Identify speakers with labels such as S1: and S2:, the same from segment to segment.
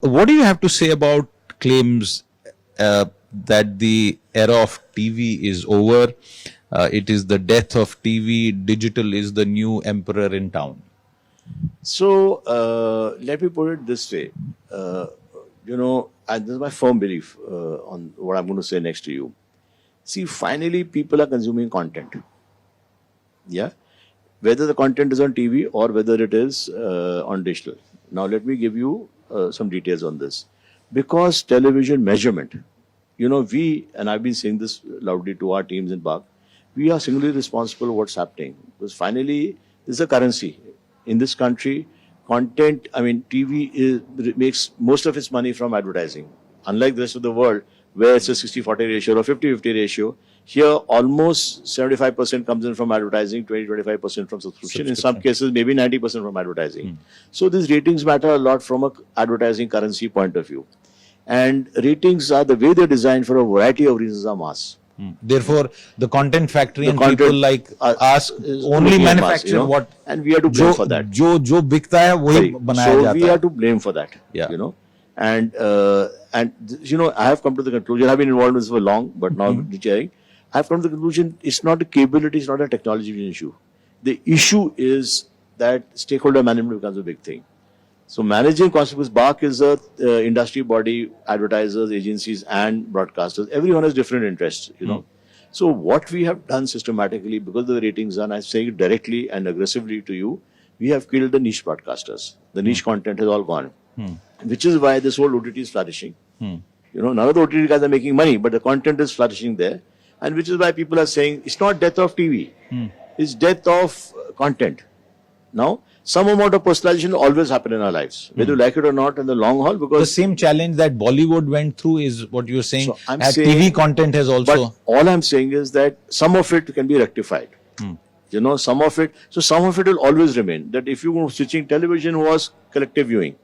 S1: What do you have to say about claims that the era of TV is over? It is the death of TV. Digital is the new emperor in town.
S2: So let me put it this way. And this is my firm belief on what I'm going to say next to you. See, finally, people are consuming content. Yeah, whether the content is on TV or whether it is on digital. Now, let me give you some details on this. Because television measurement, and I've been saying this loudly to our teams in Barc, we are singularly responsible for what's happening. Because finally, this is a currency. In this country, TV makes most of its money from advertising. Unlike the rest of the world, where it's a 60-40 ratio or 50-50 ratio, here almost 75% comes in from advertising, 20-25% from subscription. In some cases, maybe 90% from advertising. So these ratings matter a lot from an advertising currency point of view. And ratings are the way they're designed for a variety of reasons are mass.
S1: Therefore, the content factory and people like us only manufacture what,
S2: and we are to blame for that.
S1: जो bikta hai wahi banaya
S2: So
S1: jata
S2: we
S1: hai.
S2: are to blame for that. And I have come to the conclusion. I've been involved in this for long, but now retiring. I've come to the conclusion. It's not a capability. It's not a technology issue. The issue is that stakeholder management becomes a big thing. So managing consequences, Barc is a industry body, advertisers, agencies, and broadcasters. Everyone has different interests, So what we have done systematically, because the ratings are, and I'm saying it directly and aggressively to you, we have killed the niche broadcasters. The niche content has all gone, which is why this whole OTT is flourishing. None of the OTT guys are making money, but the content is flourishing there, and which is why people are saying it's not death of TV, it's death of content. Now, some amount of personalization will always happen in our lives, whether you like it or not in the long haul. Because
S1: the same challenge that Bollywood went through is what you're saying.
S2: So I'm
S1: saying TV content has also.
S2: But all I'm saying is that some of it can be rectified. Some of it will always remain. That if you were switching, television was collective viewing.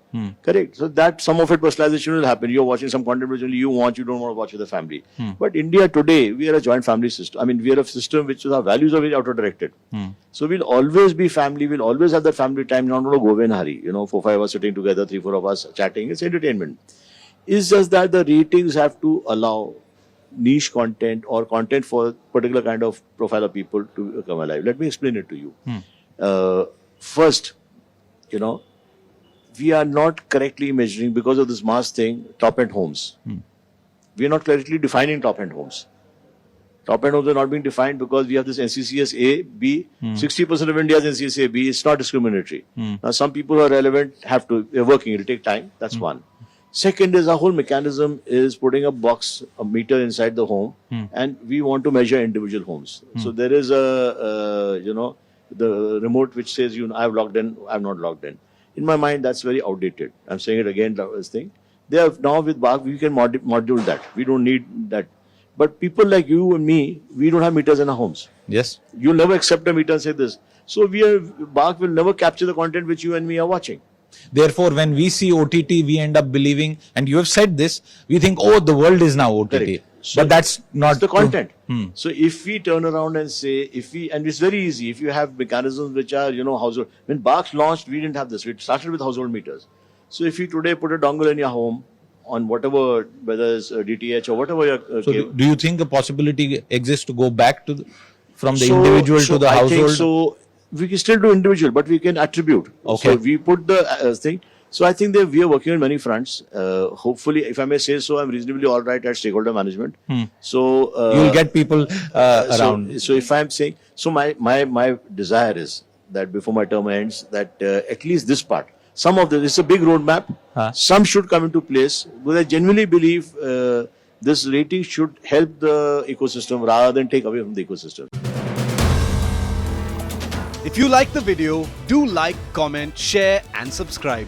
S2: Correct. So that some of it personalization will happen. You're watching some content which only you don't want to watch with the family. But India today, we are a joint family system. We are a system which is our values are very auto-directed. So we'll always be family. We'll always have that family time. Not going to go in a hurry. 4-5 hours sitting together, 3-4 of us chatting. It's entertainment. It's just that the ratings have to allow niche content or content for particular kind of profile of people to come alive. Let me explain it to you. First, we are not correctly measuring, because of this mass thing, top-end homes. We are not correctly defining top-end homes. Top-end homes are not being defined because we have this NCCS A, B. 60% of India's NCCS A, B. It's not discriminatory. Now, some people who are relevant they're working. It'll take time. That's one. Second is our whole mechanism is putting a meter inside the home, and we want to measure individual homes. So there is the remote which says, I've logged in, I'm not logged in. In my mind, that's very outdated. I'm saying it again, this thing. Now with Barc, we can module that. We don't need that. But people like you and me, we don't have meters in our homes.
S1: Yes.
S2: You'll never accept a meter and say this. So Barc will never capture the content which you and me are watching.
S1: Therefore, when we see OTT, we end up believing, and you have said this, we think, oh, the world is now OTT. So but that's not
S2: the content. So if we turn around and say, and it's very easy, if you have mechanisms which are, household. When Barc launched, we didn't have this. We started with household meters. So if you today put a dongle in your home on whatever, whether it's DTH or whatever your
S1: so do you think a possibility exists to go back to from the individual to the household?
S2: I think so. We can still do individual, but we can attribute.
S1: Okay.
S2: So we put the thing. So I think that we are working on many fronts. Hopefully, if I may say so, I'm reasonably all right at stakeholder management. So
S1: you'll get people around.
S2: So if I'm saying, so my desire is that before my term ends, that at least this part, some of this, it's a big roadmap. Some should come into place. Because I genuinely believe this rating should help the ecosystem rather than take away from the ecosystem.
S3: If you like the video, do like, comment, share and subscribe.